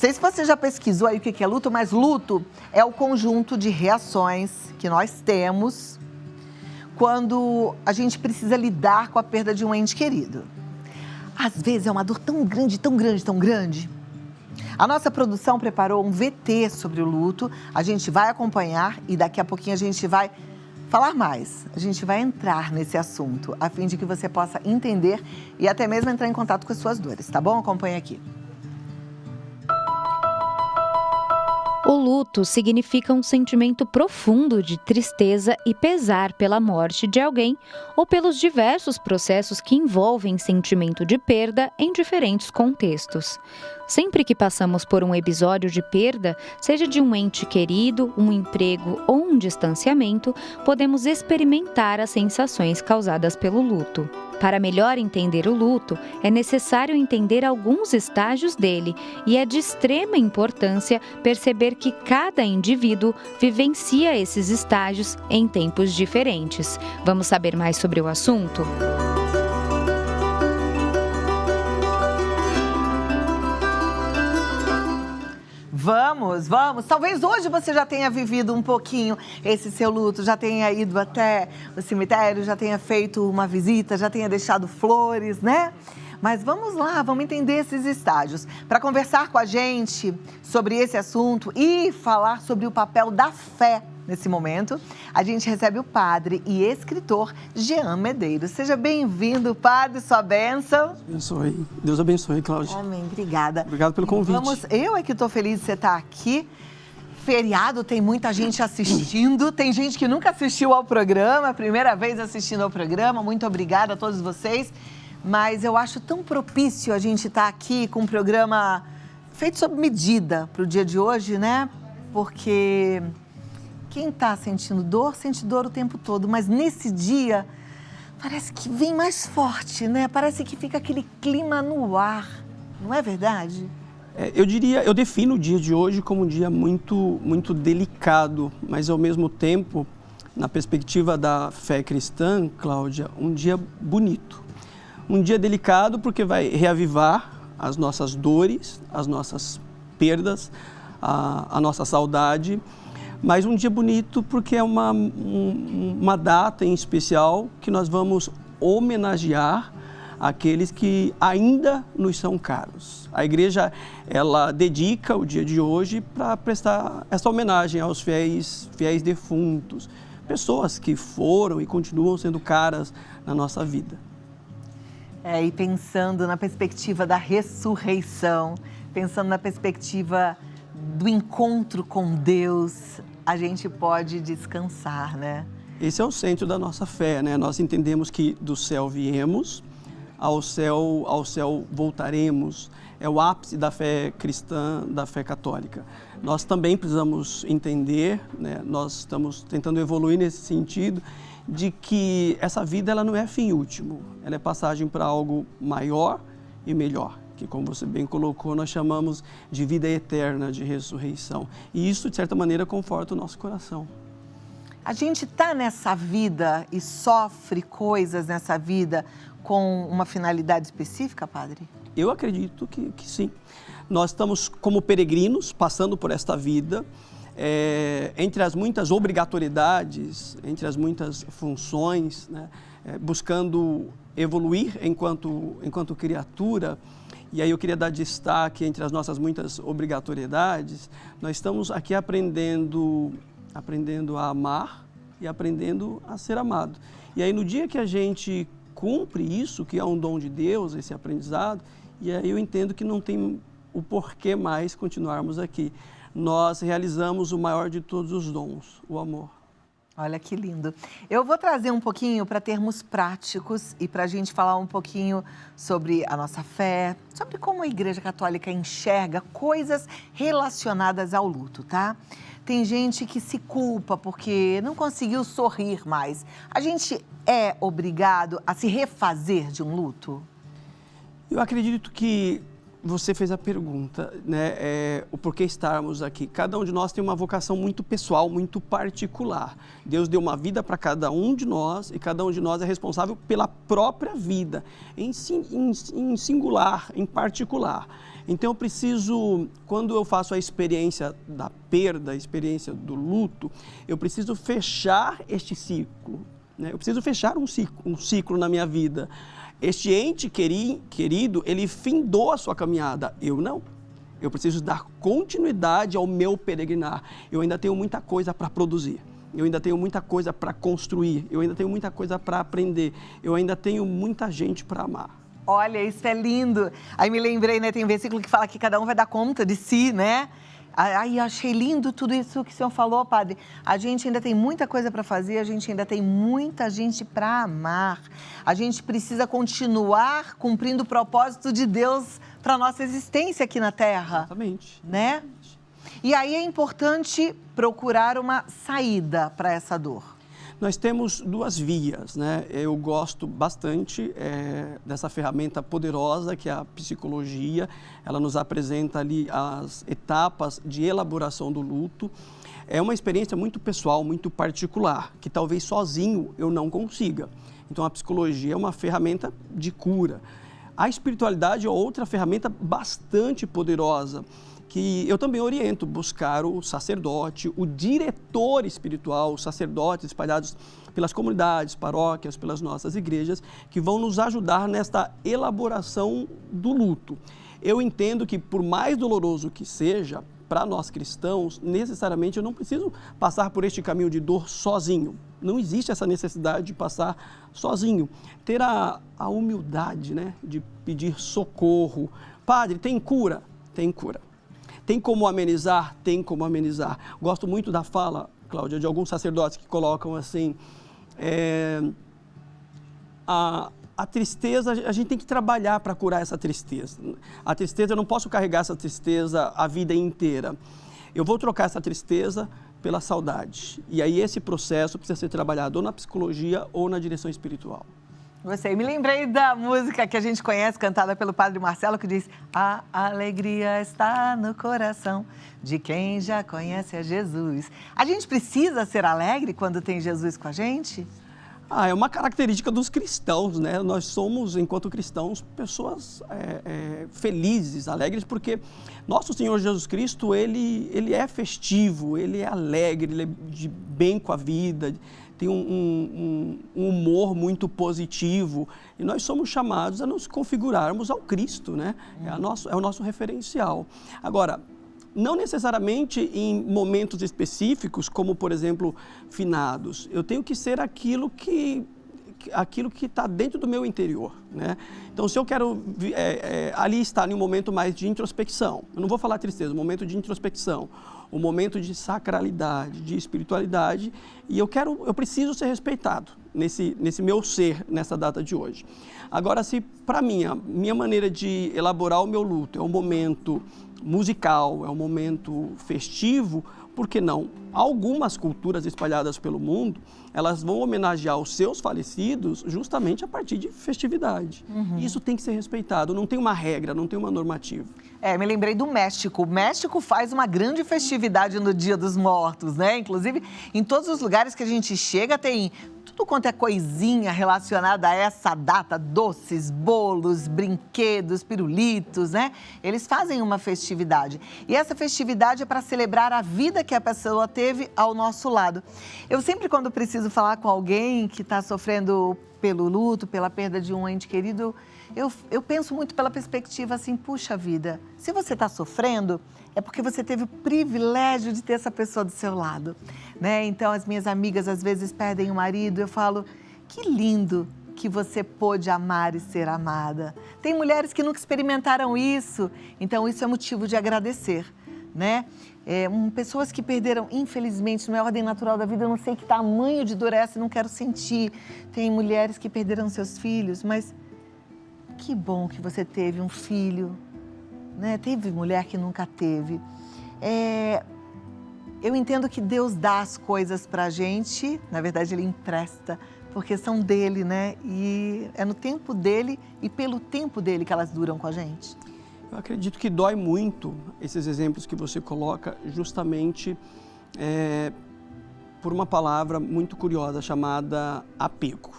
sei se você já pesquisou aí o que é luto, mas luto é o conjunto de reações que nós temos quando a gente precisa lidar com a perda de um ente querido. Às vezes é uma dor tão grande, tão grande, tão grande. A nossa produção preparou um VT sobre o luto, a gente vai acompanhar e daqui a pouquinho a gente vai falar mais. A gente vai entrar nesse assunto, a fim de que você possa entender e até mesmo entrar em contato com as suas dores, tá bom? Acompanha aqui. O luto significa um sentimento profundo de tristeza e pesar pela morte de alguém ou pelos diversos processos que envolvem sentimento de perda em diferentes contextos. Sempre que passamos por um episódio de perda, seja de um ente querido, um emprego ou um distanciamento, podemos experimentar as sensações causadas pelo luto. Para melhor entender o luto, é necessário entender alguns estágios dele e é de extrema importância perceber que cada indivíduo vivencia esses estágios em tempos diferentes. Vamos saber mais sobre o assunto? Vamos. Talvez hoje você já tenha vivido um pouquinho esse seu luto, já tenha ido até o cemitério, já tenha feito uma visita, já tenha deixado flores, né? Mas vamos lá, vamos entender esses estágios. Para conversar com a gente sobre esse assunto e falar sobre o papel da fé nesse momento, a gente recebe o padre e escritor Jean Medeiros. Seja bem-vindo, padre, sua bênção. Deus abençoe, Cláudia. Amém, obrigada. Obrigado pelo convite. Eu é que estou feliz de você estar aqui. Feriado, tem muita gente assistindo, tem gente que nunca assistiu ao programa, primeira vez assistindo ao programa. Muito obrigada a todos vocês. Mas eu acho tão propício a gente estar aqui com um programa feito sob medida para o dia de hoje, né? Porque quem está sentindo dor, sente dor o tempo todo, mas nesse dia parece que vem mais forte, né? Parece que fica aquele clima no ar, não é verdade? Eu defino o dia de hoje como um dia muito delicado, mas ao mesmo tempo, na perspectiva da fé cristã, Cláudia, um dia bonito. Um dia delicado porque vai reavivar as nossas dores, as nossas perdas, a nossa saudade, mas um dia bonito porque é uma data em especial que nós vamos homenagear aqueles que ainda nos são caros. A igreja, ela dedica o dia de hoje para prestar essa homenagem aos fiéis defuntos, pessoas que foram e continuam sendo caras na nossa vida. E pensando na perspectiva da ressurreição, pensando na perspectiva do encontro com Deus, a gente pode descansar, né? Esse é o centro da nossa fé, né? Nós entendemos que do céu viemos, ao céu voltaremos. É o ápice da fé cristã, da fé católica. Nós também precisamos entender, né? Nós estamos tentando evoluir nesse sentido, de que essa vida ela não é fim último, ela é passagem para algo maior e melhor, que como você bem colocou, nós chamamos de vida eterna, de ressurreição. E isso, de certa maneira, conforta o nosso coração. A gente está nessa vida e sofre coisas nessa vida com uma finalidade específica, padre? Eu acredito que sim. Nós estamos como peregrinos, passando por esta vida, entre as muitas obrigatoriedades, entre as muitas funções, né, buscando evoluir enquanto criatura. E aí eu queria dar destaque entre as nossas muitas obrigatoriedades. Nós estamos aqui aprendendo a amar e aprendendo a ser amado. E aí no dia que a gente cumpre isso, que é um dom de Deus, esse aprendizado, e aí eu entendo que não tem o porquê mais continuarmos aqui. Nós realizamos o maior de todos os dons, o amor. Olha que lindo. Eu vou trazer um pouquinho para termos práticos e para a gente falar um pouquinho sobre a nossa fé, sobre como a Igreja Católica enxerga coisas relacionadas ao luto, tá? Tem gente que se culpa porque não conseguiu sorrir mais. A gente é obrigado a se refazer de um luto? Eu acredito que você fez a pergunta, né? O porquê estarmos aqui. Cada um de nós tem uma vocação muito pessoal, muito particular. Deus deu uma vida para cada um de nós e cada um de nós é responsável pela própria vida, em singular, em particular. Então eu preciso, quando eu faço a experiência da perda, a experiência do luto, eu preciso fechar este ciclo, né? Eu preciso fechar um ciclo na minha vida. Este ente querido, ele findou a sua caminhada, eu não. Eu preciso dar continuidade ao meu peregrinar. Eu ainda tenho muita coisa para produzir. Eu ainda tenho muita coisa para construir. Eu ainda tenho muita coisa para aprender. Eu ainda tenho muita gente para amar. Olha, isso é lindo. Aí me lembrei, né? Tem um versículo que fala que cada um vai dar conta de si, né? Aí eu achei lindo tudo isso que o senhor falou, padre. A gente ainda tem muita coisa para fazer, a gente ainda tem muita gente para amar. A gente precisa continuar cumprindo o propósito de Deus para a nossa existência aqui na Terra. Exatamente. Né? E aí é importante procurar uma saída para essa dor. Nós temos duas vias, né? Eu gosto bastante dessa ferramenta poderosa que é a psicologia. Ela nos apresenta ali as etapas de elaboração do luto. É uma experiência muito pessoal, muito particular, que talvez sozinho eu não consiga. Então a psicologia é uma ferramenta de cura. A espiritualidade é outra ferramenta bastante poderosa, que eu também oriento buscar o sacerdote, o diretor espiritual, os sacerdotes espalhados pelas comunidades, paróquias, pelas nossas igrejas, que vão nos ajudar nesta elaboração do luto. Eu entendo que, por mais doloroso que seja, para nós cristãos, necessariamente eu não preciso passar por este caminho de dor sozinho. Não existe essa necessidade de passar sozinho. Ter a humildade, né, de pedir socorro. Padre, tem cura? Tem cura. Tem como amenizar? Tem como amenizar. Gosto muito da fala, Cláudia, de alguns sacerdotes que colocam assim, a tristeza, a gente tem que trabalhar para curar essa tristeza. A tristeza, eu não posso carregar essa tristeza a vida inteira. Eu vou trocar essa tristeza pela saudade. E aí esse processo precisa ser trabalhado ou na psicologia ou na direção espiritual. Gostei. Me lembrei da música que a gente conhece, cantada pelo Padre Marcelo, que diz: a alegria está no coração de quem já conhece a Jesus. A gente precisa ser alegre quando tem Jesus com a gente? É uma característica dos cristãos, né? Nós somos, enquanto cristãos, pessoas felizes, alegres, porque nosso Senhor Jesus Cristo, ele é festivo, ele é alegre, ele é de bem com a vida, tem um humor muito positivo, e nós somos chamados a nos configurarmos ao Cristo, né? É o nosso referencial. Agora, não necessariamente em momentos específicos, como, por exemplo, finados. Eu tenho que ser aquilo que está dentro do meu interior, né? Então, se eu quero ali estar em um momento mais de introspecção, eu não vou falar tristeza, um momento de introspecção, um momento de sacralidade, de espiritualidade, e eu preciso ser respeitado nesse meu ser, nessa data de hoje. Agora, se para mim, a minha maneira de elaborar o meu luto é um momento musical, é um momento festivo, por que não? Algumas culturas espalhadas pelo mundo, elas vão homenagear os seus falecidos justamente a partir de festividade. Isso tem que ser respeitado, não tem uma regra, não tem uma normativa. Me lembrei do México. O México faz uma grande festividade no Dia dos Mortos, né? Inclusive, em todos os lugares que a gente chega, tem tudo quanto é coisinha relacionada a essa data, doces, bolos, brinquedos, pirulitos, né? Eles fazem uma festividade. E essa festividade é para celebrar a vida que a pessoa teve ao nosso lado. Eu sempre, quando preciso falar com alguém que está sofrendo pelo luto, pela perda de um ente querido, eu penso muito pela perspectiva assim, puxa vida, se você está sofrendo, é porque você teve o privilégio de ter essa pessoa do seu lado, né? Então, as minhas amigas às vezes perdem o marido, eu falo, que lindo que você pôde amar e ser amada. Tem mulheres que nunca experimentaram isso, então isso é motivo de agradecer, né? Pessoas que perderam, infelizmente, não é ordem natural da vida, eu não sei que tamanho de dor é essa, não quero sentir. Tem mulheres que perderam seus filhos, mas que bom que você teve um filho, né? Teve mulher que nunca teve. Eu entendo que Deus dá as coisas pra gente, na verdade Ele empresta, porque são dele, né? E é no tempo dele e pelo tempo dele que elas duram com a gente. Eu acredito que dói muito esses exemplos que você coloca justamente por uma palavra muito curiosa chamada apego,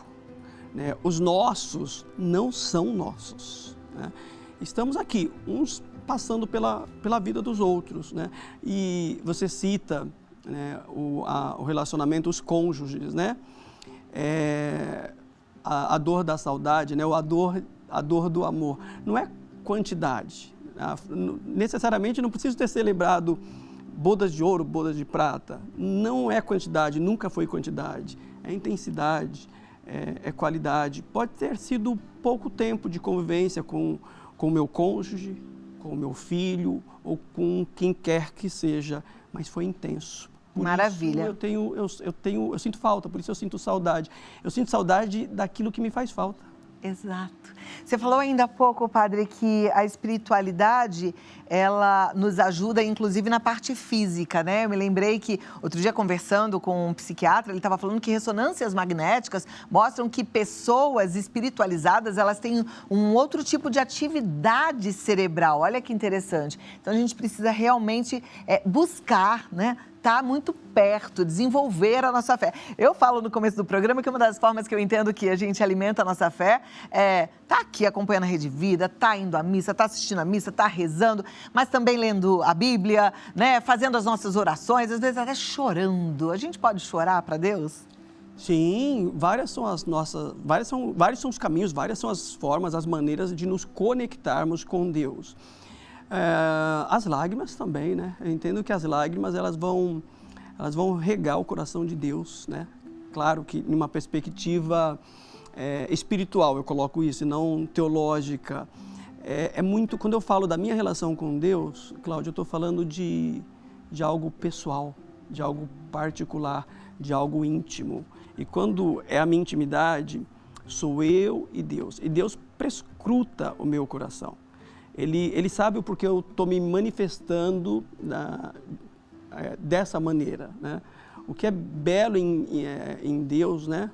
os nossos não são nossos, né? Estamos aqui, uns passando pela vida dos outros, né? E você cita, né, o relacionamento, os cônjuges, né? A dor da saudade, né? A dor do amor. Não é quantidade. Necessariamente não preciso ter celebrado bodas de ouro, bodas de prata. Não é quantidade, nunca foi quantidade. É intensidade, é qualidade. Pode ter sido pouco tempo de convivência com o meu cônjuge, com o meu filho ou com quem quer que seja, mas foi intenso. Por Maravilha. Isso eu sinto falta, por isso eu sinto saudade. Eu sinto saudade daquilo que me faz falta. Exato. Você falou ainda há pouco, padre, que a espiritualidade, ela nos ajuda, inclusive, na parte física, né? Eu me lembrei que, outro dia, conversando com um psiquiatra, ele estava falando que ressonâncias magnéticas mostram que pessoas espiritualizadas, elas têm um outro tipo de atividade cerebral. Olha que interessante. Então, a gente precisa realmente buscar, né? Tá muito perto, desenvolver a nossa fé. Eu falo no começo do programa que uma das formas que eu entendo que a gente alimenta a nossa fé tá aqui acompanhando a Rede Vida, tá indo à missa, tá assistindo a missa, tá rezando, mas também lendo a Bíblia, né, fazendo as nossas orações, às vezes até chorando. A gente pode chorar para Deus? Sim, vários são os caminhos, várias são as formas, as maneiras de nos conectarmos com Deus. As lágrimas também, né? Eu entendo que as lágrimas, elas vão regar o coração de Deus, né? Claro que numa perspectiva espiritual, eu coloco isso, e não teológica. Muito, quando eu falo da minha relação com Deus, Cláudia, eu estou falando de algo pessoal, de algo particular, de algo íntimo. E quando é a minha intimidade, sou eu e Deus prescruta o meu coração. Ele sabe o porquê eu estou me manifestando dessa maneira, né? O que é belo em Deus, né?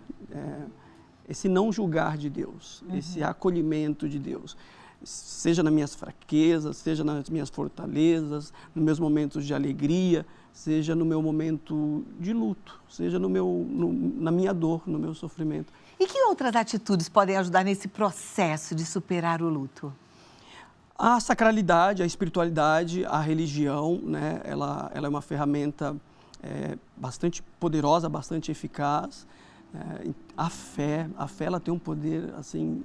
Esse não julgar de Deus, esse acolhimento de Deus. Seja nas minhas fraquezas, seja nas minhas fortalezas, nos meus momentos de alegria, seja no meu momento de luto, seja na minha dor, no meu sofrimento. E que outras atitudes podem ajudar nesse processo de superar o luto? A sacralidade, a espiritualidade, a religião, né? Ela é uma ferramenta bastante poderosa, bastante eficaz. A fé ela tem um poder assim,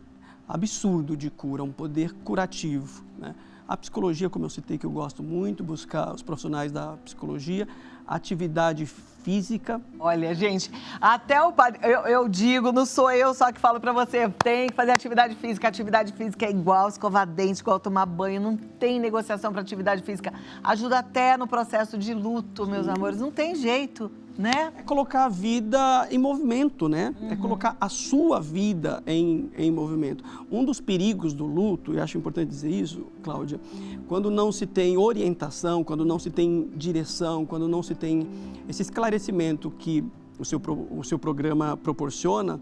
absurdo de cura, um poder curativo, né? A psicologia, como eu citei, que eu gosto muito, buscar os profissionais da psicologia, a atividade física. Olha, gente, até o padre, eu digo, não sou eu só que falo pra você, tem que fazer atividade física. Atividade física é igual escovar dente, igual tomar banho, não tem negociação para atividade física. Ajuda até no processo de luto, meus amores, não tem jeito, né? É colocar a vida em movimento, né? É colocar a sua vida em movimento. Um dos perigos do luto, e acho importante dizer isso, Cláudia, quando não se tem orientação, quando não se tem direção, quando não se tem esse esclarecimento que o seu programa proporciona,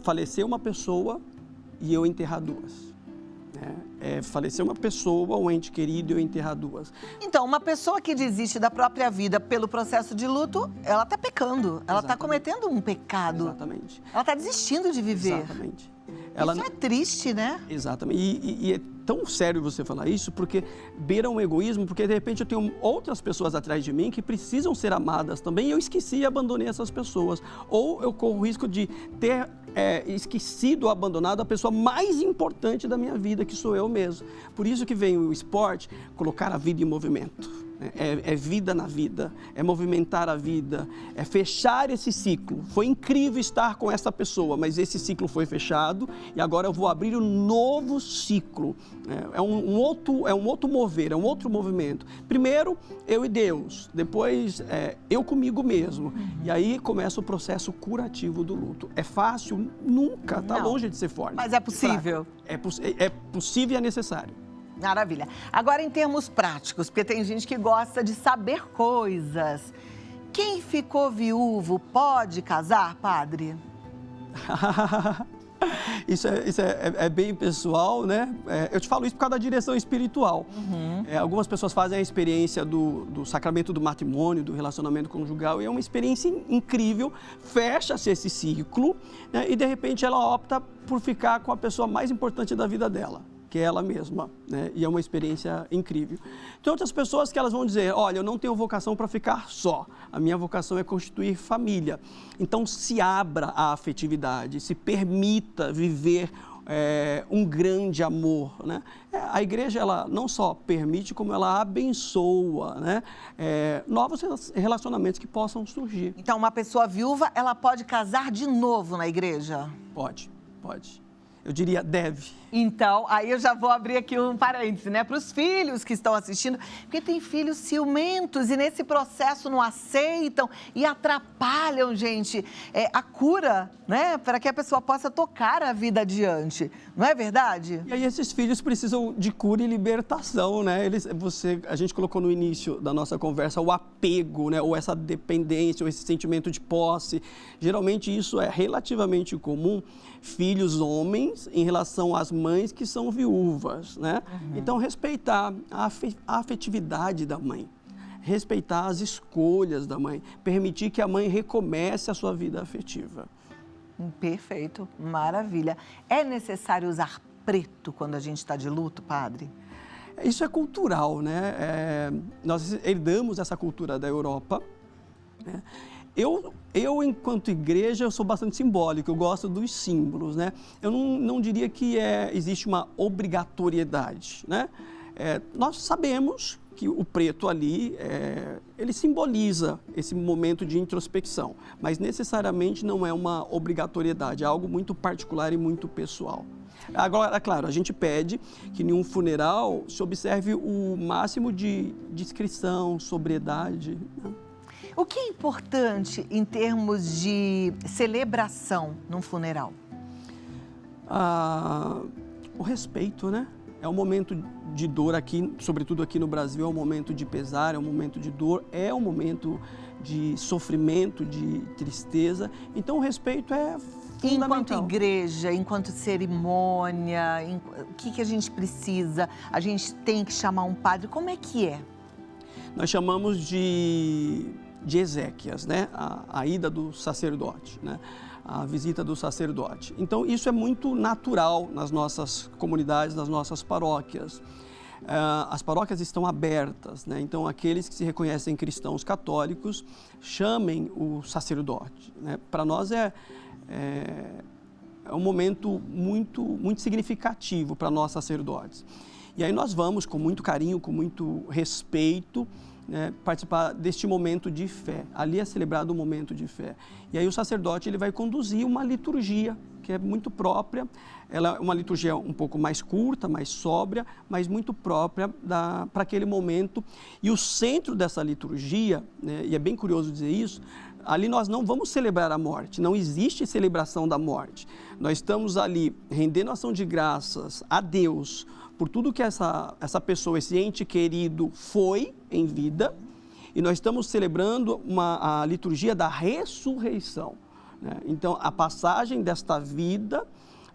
falecer uma pessoa e eu enterrar duas. Falecer uma pessoa, um ente querido, e eu enterrar duas. Então, uma pessoa que desiste da própria vida pelo processo de luto, ela está pecando, ela está cometendo um pecado. Exatamente. Ela está desistindo de viver. Exatamente. Isso é triste, né? Exatamente. E é tão sério você falar isso, porque beira um egoísmo, porque de repente eu tenho outras pessoas atrás de mim que precisam ser amadas também, e eu esqueci e abandonei essas pessoas. Ou eu corro o risco de ter esquecido ou abandonado a pessoa mais importante da minha vida, que sou eu mesmo. Por isso que vem o esporte, colocar a vida em movimento. É vida na vida, é movimentar a vida, é fechar esse ciclo. Foi incrível estar com essa pessoa, mas esse ciclo foi fechado e agora eu vou abrir um novo ciclo. É um outro mover, é um outro movimento. Primeiro, eu e Deus, depois eu comigo mesmo. E aí começa o processo curativo do luto. É fácil? Nunca, está longe de ser forte. Mas é possível. É possível e é necessário. Maravilha. Agora, em termos práticos, porque tem gente que gosta de saber coisas. Quem ficou viúvo pode casar, padre? Isso é bem pessoal, né? Eu te falo isso por causa da direção espiritual. Algumas pessoas fazem a experiência do sacramento do matrimônio, do relacionamento conjugal, e é uma experiência incrível, fecha-se esse ciclo, né? E de repente ela opta por ficar com a pessoa mais importante da vida dela, que é ela mesma, né? E é uma experiência incrível. Tem outras pessoas que elas vão dizer, olha, eu não tenho vocação para ficar só, a minha vocação é constituir família. Então se abra à afetividade, se permita viver um grande amor, né? A igreja, ela não só permite, como ela abençoa, né? Novos relacionamentos que possam surgir. Então, uma pessoa viúva, ela pode casar de novo na igreja? Pode. Eu diria deve. Então, aí eu já vou abrir aqui um parêntese, né? Para os filhos que estão assistindo, porque tem filhos ciumentos e nesse processo não aceitam e atrapalham, gente, a cura, né? Para que a pessoa possa tocar a vida adiante. Não é verdade? E aí esses filhos precisam de cura e libertação, né? A gente colocou no início da nossa conversa o apego, né? Ou essa dependência, ou esse sentimento de posse. Geralmente isso é relativamente comum, filhos homens em relação às mães que são viúvas, né? Então, respeitar a afetividade da mãe, respeitar as escolhas da mãe, permitir que a mãe recomece a sua vida afetiva. Perfeito, maravilha. É necessário usar preto quando a gente está de luto, padre? Isso é cultural, né? Nós herdamos essa cultura da Europa, né? Eu, enquanto igreja, eu sou bastante simbólico, eu gosto dos símbolos, né? Eu não diria que existe uma obrigatoriedade, né? Nós sabemos que o preto ali, ele simboliza esse momento de introspecção, mas necessariamente não é uma obrigatoriedade, é algo muito particular e muito pessoal. Agora, claro, a gente pede que em um funeral se observe o máximo de discrição, sobriedade, né? O que é importante em termos de celebração num funeral? O respeito, né? É um momento de dor aqui, sobretudo aqui no Brasil, é um momento de pesar, é um momento de dor, é um momento de sofrimento, de tristeza. Então, o respeito é fundamental. Enquanto igreja, enquanto cerimônia, o que a gente precisa? A gente tem que chamar um padre? Como é que é? Nós chamamos de exéquias, né? A ida do sacerdote, né? A visita do sacerdote. Então, isso é muito natural nas nossas comunidades, nas nossas paróquias. As paróquias estão abertas, né? Então, aqueles que se reconhecem cristãos católicos, chamem o sacerdote, né? Para nós é um momento muito, muito significativo para nós sacerdotes. E aí nós vamos, com muito carinho, com muito respeito, né, participar deste momento de fé. Ali é celebrado um momento de fé. E aí o sacerdote ele vai conduzir uma liturgia que é muito própria. Ela é uma liturgia um pouco mais curta, mais sóbria, mas muito própria para aquele momento. E o centro dessa liturgia, né, e é bem curioso dizer isso, ali nós não vamos celebrar a morte, não existe celebração da morte. Nós estamos ali rendendo ação de graças a Deus por tudo que essa pessoa, esse ente querido foi em vida, e nós estamos celebrando a liturgia da ressurreição, né? Então, a passagem desta vida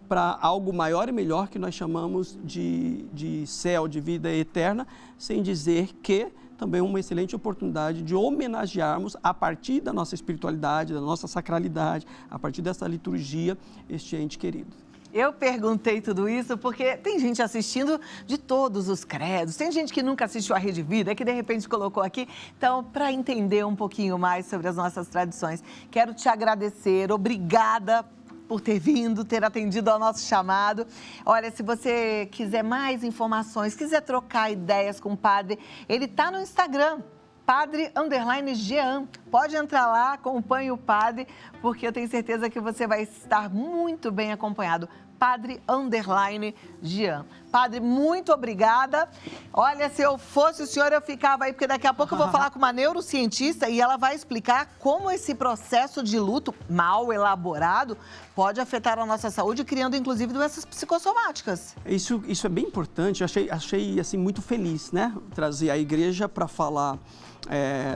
para algo maior e melhor que nós chamamos de céu, de vida eterna, sem dizer que também é uma excelente oportunidade de homenagearmos, a partir da nossa espiritualidade, da nossa sacralidade, a partir dessa liturgia, este ente querido. Eu perguntei tudo isso porque tem gente assistindo de todos os credos, tem gente que nunca assistiu a Rede Vida, que de repente colocou aqui. Então, para entender um pouquinho mais sobre as nossas tradições, quero te agradecer, obrigada por ter vindo, ter atendido ao nosso chamado. Olha, se você quiser mais informações, quiser trocar ideias com o padre, ele está no Instagram, padre_Jean. Pode entrar lá, acompanhe o padre, porque eu tenho certeza que você vai estar muito bem acompanhado. Padre_Jean. Padre, muito obrigada. Olha, se eu fosse o senhor, eu ficava aí, porque daqui a pouco eu vou falar com uma neurocientista e ela vai explicar como esse processo de luto mal elaborado pode afetar a nossa saúde, criando inclusive doenças psicossomáticas. Isso é bem importante. Eu achei assim, muito feliz, né? Trazer a igreja para falar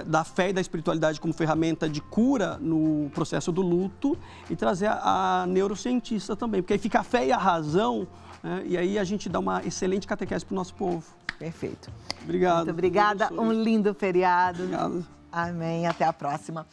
da fé e da espiritualidade como ferramenta de cura no processo do luto e trazer a neurocientista também, porque aí fica a fé e a razão, né? E aí a gente dá uma excelente catequese para o nosso povo. Perfeito. Obrigado. Muito obrigada. Um lindo feriado. Obrigado. Amém. Até a próxima.